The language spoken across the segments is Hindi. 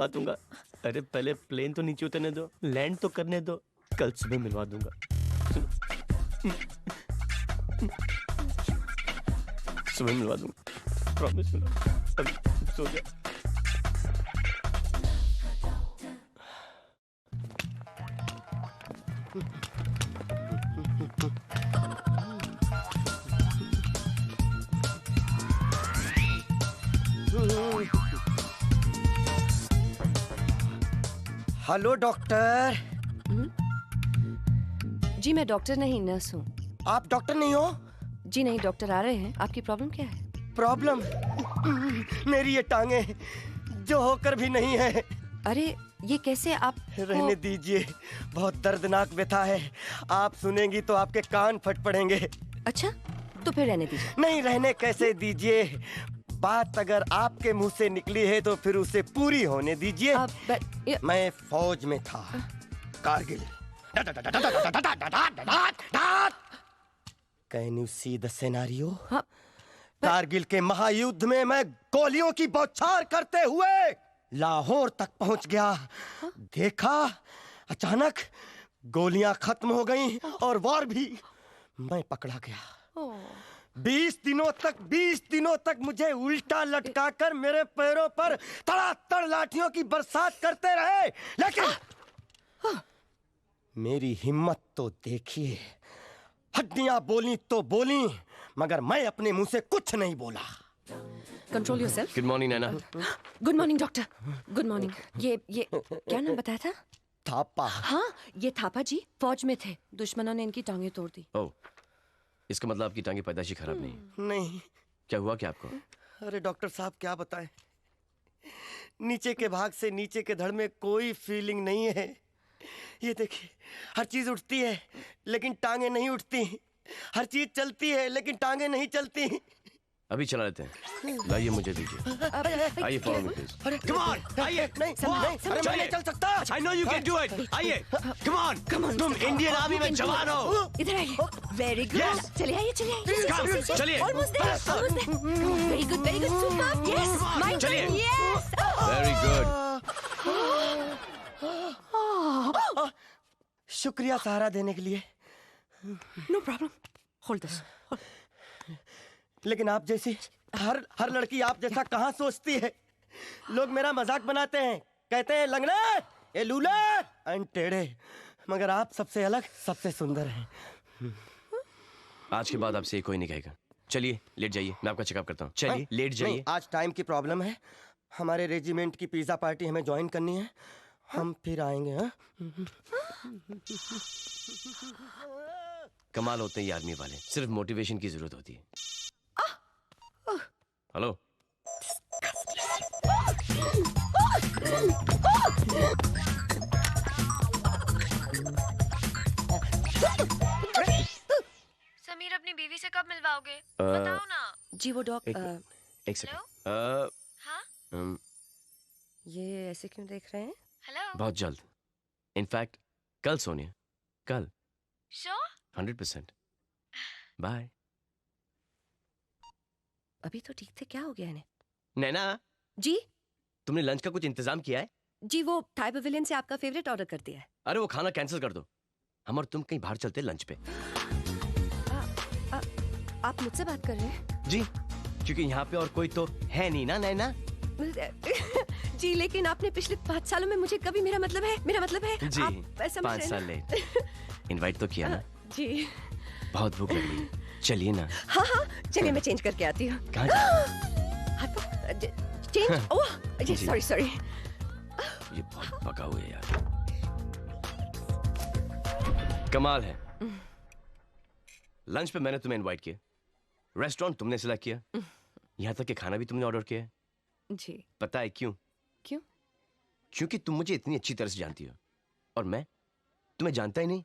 दूंगा। अरे पहले प्लेन तो नीचे उतरने दो, लैंड तो करने दो, कल सुबह मिलवा दूंगा। सुबह मिलवा दूंगा, प्रॉमिस मिलवा। अब सो जा। Hello doctor. जी मैं डॉक्टर नहीं, नर्स हूँ। आप डॉक्टर नहीं हो? जी नहीं, डॉक्टर आ रहे हैं। आपकी प्रॉब्लम क्या है? प्रॉब्लम? मेरी ये टांगे जो होकर भी नहीं है। अरे ये कैसे? आप रहने दीजिए, बहुत दर्दनाक व्यथा है। आप सुनेंगी तो आपके कान फट पड़ेंगे। अच्छा तो फिर रहने दीजिए। नहीं, रहने कैसे दीजिए? बात अगर आपके मुंह से निकली है तो फिर उसे पूरी होने दीजिए। मैं फौज में था, Kargil. Can you see the scenario? Kargil के महायुद्ध में मैं गोलियों की बौछार करते हुए लाहौर तक पहुंच गया। देखा, अचानक गोलियां खत्म हो गईं और वार भी। मैं पकड़ा गया। 20 दिनों तक मुझे उल्टा लटकाकर मेरे पैरों पर तड़ातड़ लाठियों की बरसात करते रहे। लेकिन मेरी हिम्मत तो देखिए। हड्डियां बोली तो बोली, मगर मैं अपने मुंह से कुछ नहीं बोला। Control yourself. Good morning Naina. Good morning doctor. Good morning. ये क्या नाम बताया था? थापा। हाँ, ये थापा जी फौज में थे। दुश्मनों ने इनकी टांगें तोड़ दी। ओह, इसका मतलब आपकी टांगे पैदाशी खराब नहीं? नहीं। क्या हुआ क्या आपको? अरे डॉक्टर साहब क्या बताएं, नीचे के भाग से नीचे के धड़ में कोई फीलिंग नहीं है। ये देखिए, हर चीज उठती है लेकिन टांगे नहीं उठती। हर चीज चलती है लेकिन टांगे नहीं चलती। अभी चला लेते हैं। लाइए मुझे दीजिए। आइए follow me please. Come on, आइए। नहीं, अरे मैं नहीं चल सकता। I know you can do it. आइए, come on. तुम इंडियन आर्मी में जवान हो। इधर आइए। Very good. चलिए आइए, चलिए। चलिए। Almost there. Very good, very good. Super. Yes. My चलिए। Yes. Very good. शुक्रिया सहारा देने के लिए। No problem. Hold this. लेकिन आप जैसी हर लड़की आप जैसा कहाँ सोचती है। लोग मेरा मजाक बनाते हैं, कहते हैं लंगड़े, ये लूले, टेढ़े, मगर आप सबसे अलग, सबसे सुंदर हैं। आज के बाद आपसे ये कोई नहीं कहेगा। चलिए लेट जाइए, मैं आपका चेकअप करता हूँ। चलिए लेट जाइए। आज टाइम की प्रॉब्लम है। हमारे रेजिमेंट की पिज्जा पार्टी हमें ज्वाइन करनी है। हम फिर आएंगे। हाँ? कमाल होते हैं ये आर्मी वाले, सिर्फ मोटिवेशन की जरूरत होती है। हेलो। समीर अपनी बीवी से कब मिलवाओगे? बताओ ना। जी वो एक सेकंड। हाँ? ये ऐसे क्यों देख रहे हैं? हेलो। बहुत जल्द, इनफैक्ट कल सोनिया, कल। श्योर? 100%। बाय। अभी तो ठीक थे, क्या हो गया इन्हें? नैना जी तुमने लंच का कुछ इंतजाम किया है? जी वो थाई पवेलियन से आपका फेवरेट ऑर्डर कर दिया है। अरे वो खाना कैंसिल कर दो, हम और तुम कहीं बाहर चलते लंच पे। आप मुझसे बात कर रहे हैं? जी, क्योंकि यहाँ पे और कोई तो है नहीं ना नैना। जी लेकिन आपने पिछले 5 सालों में मुझे कभी मेरा मतलब है जी, आप ऐसा 5 साल लेट इनवाइट तो किया ना। जी बहुत भूख लग रही है, चलिए ना। हाँ चलिए मैं चेंज करके आती हूँ। कहाँ चेंज? ओह जी सॉरी। ये बहुत पका हुआ है यार, कमाल है। लंच पे मैंने तुम्हें इनवाइट किया, रेस्टोरेंट तुमने सिलेक्ट किया, यहाँ तक कि खाना भी तुमने ऑर्डर किया है। जी पता है क्यों? क्योंकि तुम मुझे इतनी अच्छी तरह से जानती हो और मैं तुम्हें जानता ही नहीं।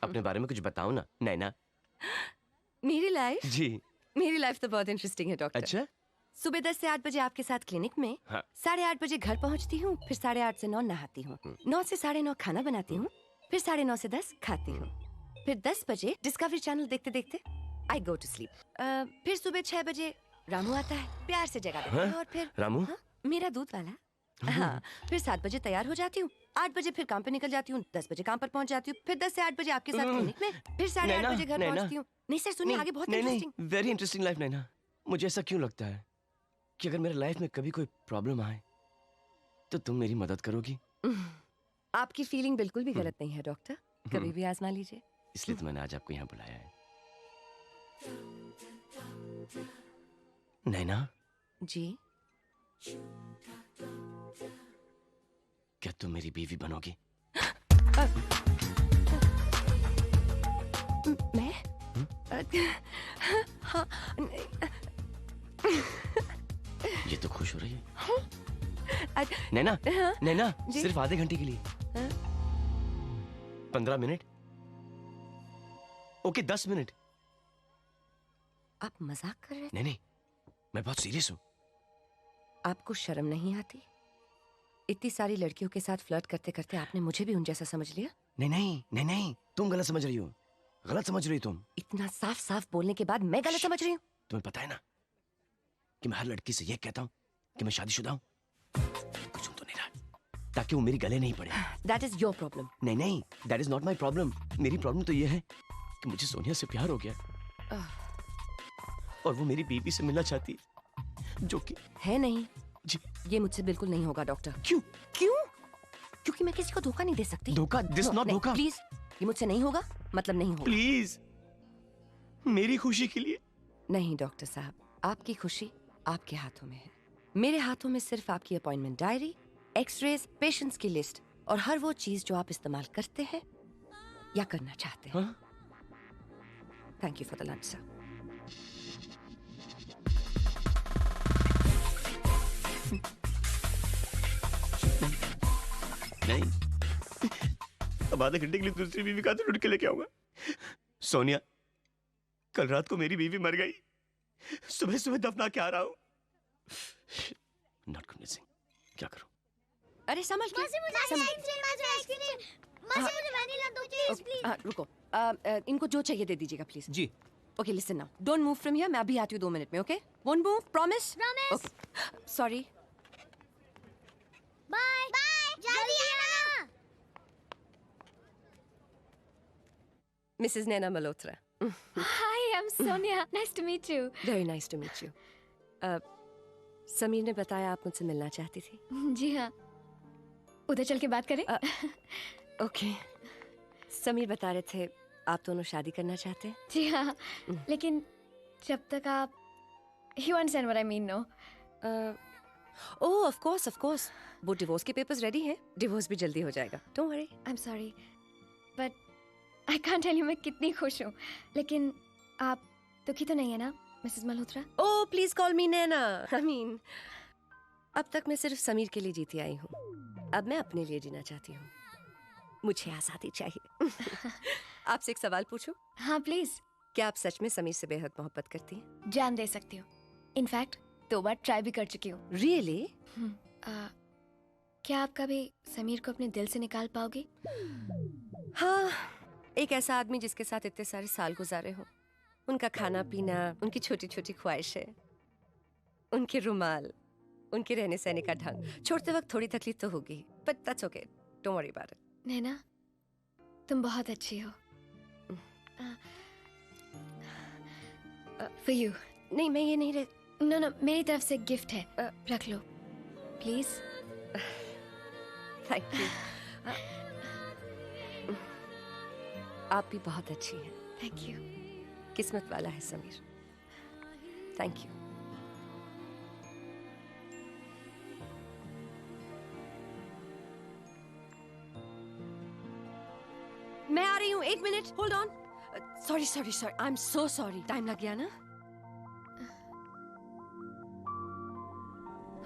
अपने बारे में कुछ बताओ ना नैना। मेरी लाइफ? जी मेरी लाइफ तो बहुत इंटरेस्टिंग है डॉक्टर। अच्छा? सुबह 10 से 8 बजे आपके साथ क्लिनिक में, हाँ। 8:30 बजे घर पहुंचती हूँ, फिर 8:30 से 9 नहाती हूँ, 9 से 9:30 खाना बनाती हूँ, फिर 9:30 से 10 खाती हूँ, फिर 10 बजे डिस्कवरी चैनल देखते देखते आई गो टू स्लीप। फिर सुबह 6 बजे रामू आता है, प्यार से जगा देता है और फिर रामू? मेरा दूध वाला। हाँ, फिर 7 बजे तैयार हो जाती हूँ, 8 बजे फिर काम पे निकल जाती हूँ, 10 बजे काम पर पहुँच जाती हूँ, फिर 10 से 8 बजे आपके साथ क्लिनिक में, फिर 8:30 बजे घर पहुँचती हूँ। नहीं सर सुनिए, आगे बहुत इंटरेस्टिंग। वेरी इंटरेस्टिंग लाइफ नैना। मुझे ऐसा क्यों लगता है कि अगर मेरे लाइफ में कभी कोई प्रॉब्लम आए तो तुम मेरी मदद करोगी? आपकी फीलिंग बिल्कुल भी गलत नहीं है डॉक्टर, कभी भी आजमा लीजिए। इसलिए तो मैंने आज आपको यहाँ बुलाया है। नैना जी, क्या तुम मेरी बीवी बनोगी? मैं? हाँ, ये तो खुश हो रही है। नैना, नैना, सिर्फ आधे घंटे के लिए। 15 मिनट? Okay, 10 minute. आप मजाक कर रहे हैं? नहीं, मैं बहुत सीरियस हूँ। आपको शर्म नहीं आती? इतनी सारी लड़कियों के साथ फ्लर्ट करते करते आपने मुझे भी उन जैसा समझ लिया? नहीं, तुम गलत समझ रही हो। गलत समझ रही हो तुम। इतना साफ साफ बोलने के बाद मैं गलत समझ रही हूँ? तुम्हें पता है ना कि मैं हर लड़की से ये कहता हूँ कि मैं शादीशुदा हूँ। कुछ सुन तो नहीं रहा, ताकि वो मेरी गले नहीं पड़े। That is your problem. नहीं, that is not my problem. मेरी प्रॉब्लम तो ये है कि मुझे सोनिया से प्यार हो गया और वो मेरी बीबी से मिलना चाहती है, जो कि है नहीं। जी, ये मुझसे बिल्कुल नहीं होगा डॉक्टर। क्यों? क्योंकि मैं किसी को धोखा नहीं दे सकती। धोखा? दिस नॉट धोखा। प्लीज, ये मुझसे नहीं होगा, मतलब नहीं होगा। प्लीज, मेरी खुशी के लिए। नहीं डॉक्टर साहब, आपकी खुशी आपके हाथों में है। मेरे हाथों में सिर्फ आपकी अपॉइंटमेंट डायरी, एक्सरेज, पेशेंट्स की लिस्ट और हर वो चीज जो आप इस्तेमाल करते हैं या करना चाहते हैं। Thank you for the lunch sir. नहीं, अब आधे घंटे के लिए दूसरी बीवी का तो ढूंढ के लेके आऊंगा। सोनिया, कल रात को मेरी बीवी मर गई, सुबह सुबह दफना के आ रहा हूँ। नॉट कन्विंसिंग, क्या करूं? अरे समझ के रुको, इनको जो चाहिए दे दीजिएगा प्लीज। जी। Okay listen now, don't move from here, मैं अभी आती हूँ 2 मिनट में। Okay, won't move, promise? Sorry, bye जल्दी आना। Mrs Naina Malhotra. Hi, I'm Sonia. Nice to meet you. Very nice to meet you. Sameer ने बताया आप मुझसे मिलना चाहती थी। जी हाँ, उधर चल के बात करें? ओके, समीर बता रहे थे आप दोनों शादी करना चाहते हैं। जी हाँ, लेकिन जब तक आप You understand what I mean, no? Oh of course, वो डिवोर्स के पेपर्स रेडी हैं, डिवोर्स भी जल्दी हो जाएगा, don't worry. I'm sorry, but I can't tell you मैं कितनी खुश हूँ। लेकिन आप दुखी तो नहीं है ना, Mrs Malhotra? Oh please call me Naina. I mean, अब तक मैं सिर्फ समीर के लिए जीती आई हूँ, अब मैं अपने लिए जीना चाहती हूँ। मुझे आज़ादी चाहिए। आपसे एक सवाल पूछूं? हाँ प्लीज। क्या आप सच में समीर से बेहद मोहब्बत करती हैं? जान दे सकती हूँ। इनफैक्ट 2 बार ट्राई भी कर चुकी हूँ। रियली? क्या आप कभी समीर को अपने दिल से निकाल पाओगी? हाँ, एक ऐसा आदमी जिसके साथ इतने सारे साल गुजारे हो, उनका खाना पीना, उनकी छोटी छोटी ख्वाहिशें, उनके रुमाल, उनके रहने सहने का ढंग, छोड़ते वक्त थोड़ी तकलीफ तो होगी, but that's okay, don't worry about it. Naina, तुम बहुत अच्छी हो। For you। नहीं, मैं ये नहीं नो, मेरी तरफ से गिफ्ट है, रख लो प्लीज। Thank you. आप भी बहुत अच्छी हैं। Thank you. किस्मत वाला है समीर। Thank you. मैं आ रही हूँ, 1 minute, hold on. Sorry, I am so sorry, time लग गया ना?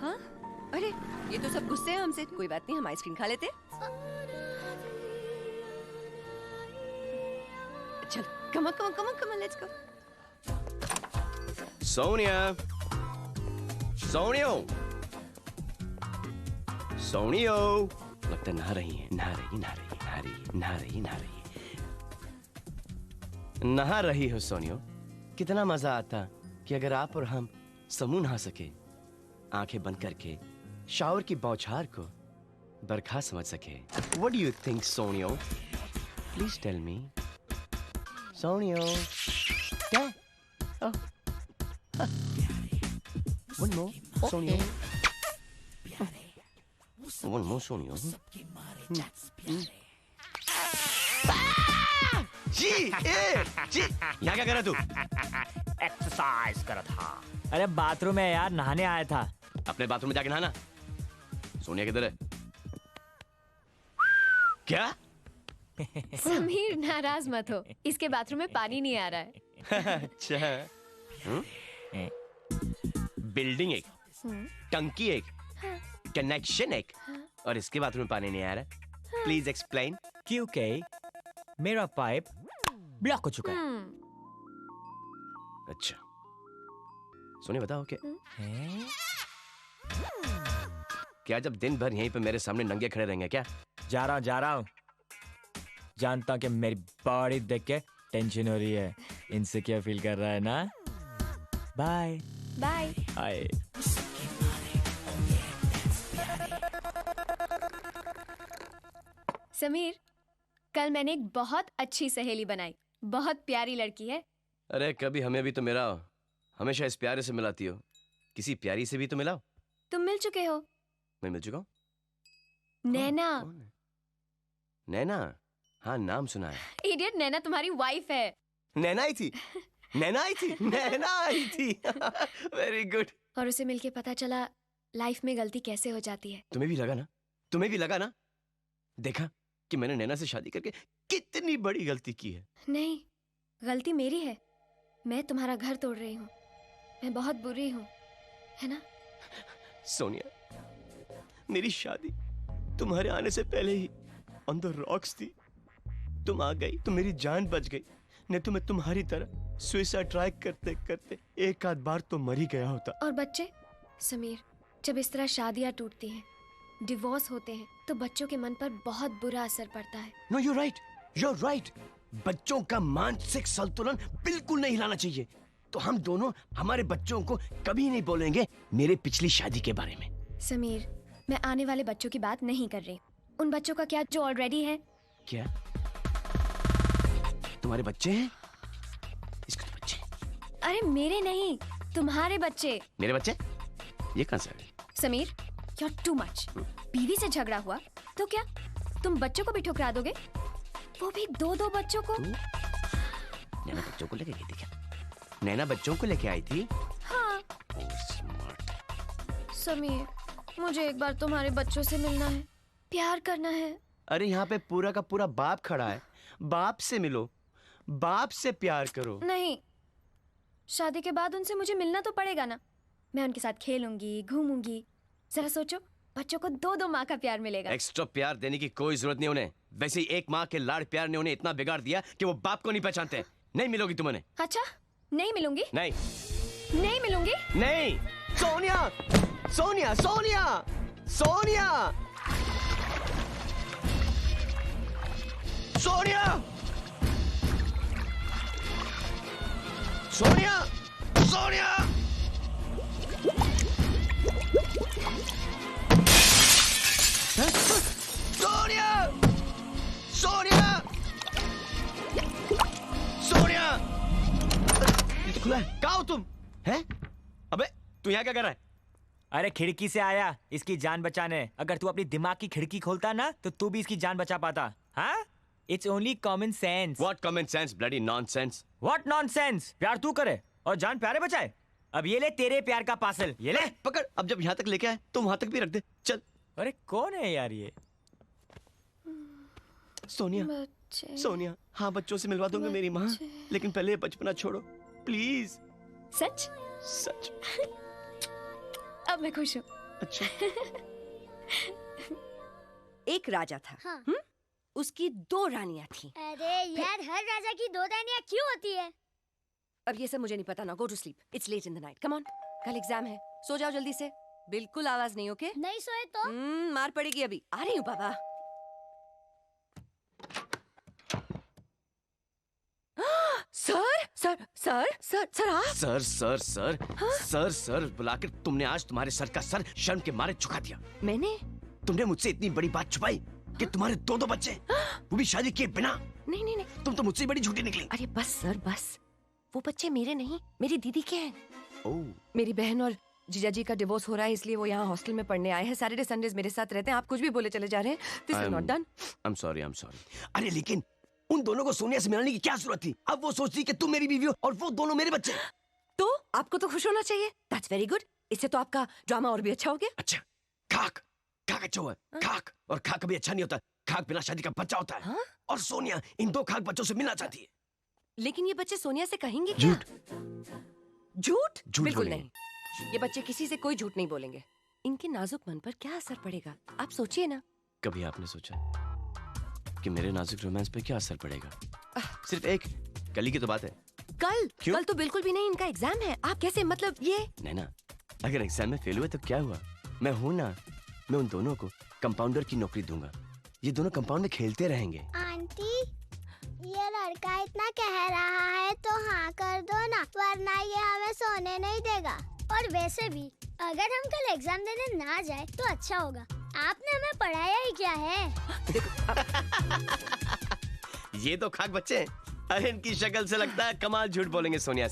हाँ, अरे ये तो सब गुस्से हैं हमसे। कोई बात नहीं, हम आइसक्रीम खा लेते। चल, कम ऑन, लेट्स गो। सोनियो, लगता है नहा रही हो सोनियो। कितना मजा आता कि अगर आप और हम समूह नहा सके, आंखें बंद करके शावर की बौछार को बरखा समझ सके। What do you think, सोनियो? Please tell me. सोनियो, क्या? Oh. One more, सोनियो. One more, सोनियो. जी, यहाँ क्या कर रहा तू? एक्सरसाइज कर रहा था। अरे बाथरूम में यार, नहाने आया था। अपने बाथरूम में जाके नहाना। सोनिया किधर है? क्या? समीर नाराज मत हो, इसके बाथरूम में पानी नहीं आ रहा है। अच्छा। बिल्डिंग एक, टंकी एक, कनेक्शन एक, और इसके बाथरूम में पानी नहीं आ रहा। Please explain. क्योंकि मेरा पाइप ब्लॉक हो चुका है। अच्छा, सोनिया बताओ क्या जब दिन भर यहीं पे मेरे सामने नंगे खड़े रहेंगे क्या? जा रहा हूँ। जानता हूँ कि मेरी बॉडी देख के टेंशन हो रही है। इनसे क्या फील कर रहा है ना? Bye bye. हाय। समीर, कल मैंने एक बहुत अच्छी सहेली बनाई। बहुत प्यारी लड़की है। अरे कभी हमें भी तो मिलाओ। हमेशा इस प्यारे से मिलाती हो, किसी प्यारी से भी तो मिलाओ। तुम मिल चुके हो। मैं मिल चुका हूँ। नैना। कौन है? नैना? हाँ, नाम सुना है। इडियट, नैना तुम्हारी वाइफ है। नैना आई थी। नैना आई थी। Very good. और उसे मिलके पता चला लाइफ में गलती कैसे हो जाती है। तुम्हें भी लगा ना? देखा कि मैंने नैना से शादी करके कितनी बड़ी गलती की है। नहीं, गलती मेरी है। मैं तुम्हारा घर तोड़ रही हूँ। मैं बहुत बुरी हूँ, है ना? सोनिया, मेरी शादी तुम्हारे आने से पहले ही ऑन द रॉक्स थी। तुम आ गई तो मेरी जान बच गई, नहीं तो मैं तुम्हारी तरह सुसाइड ट्राई करते करते एक आध बार तो मर ही गया होता। और बच्चे? समीर, जब इस तरह शादियां टूटती हैं, डिवोर्स होते हैं, तो बच्चों के मन पर बहुत बुरा असर पड़ता है। No, you're right. बच्चों का मानसिक संतुलन बिल्कुल नहीं हिलाना चाहिए। तो हम दोनों हमारे बच्चों को कभी नहीं बोलेंगे मेरे पिछली शादी के बारे में। समीर, मैं आने वाले बच्चों की बात नहीं कर रही। उन बच्चों का क्या जो ऑलरेडी है। क्या तुम्हारे बच्चे हैं? इसके तो बच्चे हैं। अरे मेरे नहीं, तुम्हारे बच्चे। मेरे बच्चे? ये कहाँ से आ गए? Sameer, you're too much। बीवी से झगड़ा हुआ तो क्या तुम बच्चों को भी ठुकरा दोगे? वो भी दो बच्चों को। नैना बच्चों को लेके गई थी क्या? नैना बच्चों को लेके आई थी? हाँ। समीर, मुझे एक बार तुम्हारे बच्चों से मिलना है, प्यार करना है। अरे यहाँ पे पूरा का पूरा बाप खड़ा है। बाप से मिलो, बाप से प्यार करो। नहीं, शादी के बाद उनसे मुझे मिलना तो पड़ेगा ना। मैं उनके साथ खेलूंगी, घूमूंगी। जरा सोचो, बच्चों को दो माँ का प्यार मिलेगा। एक्स्ट्रा प्यार देने की कोई जरूरत नहीं उन्हें। वैसे ही एक माँ के लाड़ प्यार ने उन्हें इतना बिगाड़ दिया कि वो बाप को नहीं पहचानते। नहीं मिलोगी तुम उन्हें। अच्छा, नहीं मिलूंगी। नहीं मिलूंगी। नहीं। सोनिया, सोनिया, सोनिया, सोनिया, सोनिया, सोनिया, सोनिया। सोनिया, सोनिया, सोनिया। ये तो खुला है। कहाँ हो तुम? हैं? अबे तू यहाँ क्या कर रहा है? अरे खिड़की से आया इसकी जान बचाने। अगर तू अपनी दिमाग की खिड़की खोलता ना तो तू भी इसकी जान बचा पाता। हाँ? It's only common sense. What common sense? Bloody nonsense. What nonsense? प्यार तू करे और जान प्यारे बचाए। अब ये ले तेरे प्यार का पार्सल, ये ले। पकड़। अब जब यहाँ तक लेके आए तो वहां तक भी रख दे। चल। अरे कौन है यार ये? सोनिया, बच्चे। सोनिया, हाँ बच्चों से मिलवा दूंगी मेरी माँ, लेकिन पहले ये बचपना छोड़ो प्लीज। सच? सच। अब मैं खुश हूँ। अच्छा। एक राजा था। हाँ। उसकी 2 रानियां थी। अरे यार, हर राजा की 2 रानियां क्यों होती है? अब ये सब मुझे नहीं पता ना। Go to sleep, it's late in the night. Come on, कल एग्जाम है, सो जाओ जल्दी से। बिल्कुल आवाज नहीं, ओके? नहीं सोए तो? मार पड़ेगी अभी। आ रही हूँ बाबा। Sir sir sir sir sir आप सर सर सर सर सर बुलाकर तुमने आज तुम्हारे सर का सर शर्म के मारे झुका दिया। मैंने तुमने मुझसे इतनी बड़ी बात छुपाई कि तुम्हारे दो बच्चे, वो भी शादी किए बिना। नहीं नहीं नहीं, तुम तो मुझसे बड़ी झूठी निकली। अरे बस सर बस, वो बच्चे मेरे नहीं, मेरी दीदी के हैं। ओह, मेरी बहन और जीजा जी का डिवोर्स हो रहा है, इसलिए वो यहाँ हॉस्टल में पढ़ने आए हैं। सैटरडे संडेज मेरे साथ रहते हैं। आप कुछ भी बोले चले जा रहे हैं। This is not done. I am sorry, I am sorry. अरे लेकिन उन दोनों को सोनिया से मिलाने की क्या जरूरत थी? अब वो सोचती कि तुम मेरी बीवी हो और वो दोनों मेरे बच्चे। तो आपको तो खुश होना चाहिए। That's very good. इससे तो आपका ड्रामा और भी अच्छा हो गया। अच्छा, खाक खाक अच्छा हुआ। खाक और खाक कभी अच्छा नहीं होता। खाक बिना शादी का बच्चा होता है। हाँ? और सोनिया इन दो खाक बच्चों से मिलना चाहती है। लेकिन ये बच्चे सोनिया से कहेंगे क्या? झूठ झूठ बिल्कुल बोलेंगे। नहीं। ये बच्चे किसी से कोई झूठ नहीं बोलेंगे। इनके नाजुक मन पर क्या असर पड़ेगा, आप सोचिए ना। कभी आपने सोचा कि मेरे नाजुक रोमांस पे क्या असर पड़ेगा? सिर्फ एक कल ही की तो बात है। कल? क्यों? कल तो बिल्कुल भी नहीं, इनका एग्जाम है। आप कैसे, मतलब ये? नैना, अगर एग्जाम में फेल हुए तो क्या हुआ? मैं हूं ना। मैं उन दोनों को कंपाउंडर की नौकरी दूंगा। ये दोनों कंपाउंड में खेलते रहेंगे। आंटी, ये लड़का इतना कह रहा है तो हाँ कर दो ना, वरना ये हमें सोने नहीं देगा। और वैसे भी अगर हम कल एग्जाम देने ना जाए तो अच्छा होगा। आपने हमें पढ़ाया ही क्या है? ये तो खाक बच्चे हैं। अरे इनकी शक्ल से लगता है कमाल झूठ बोलेंगे सोनिया से।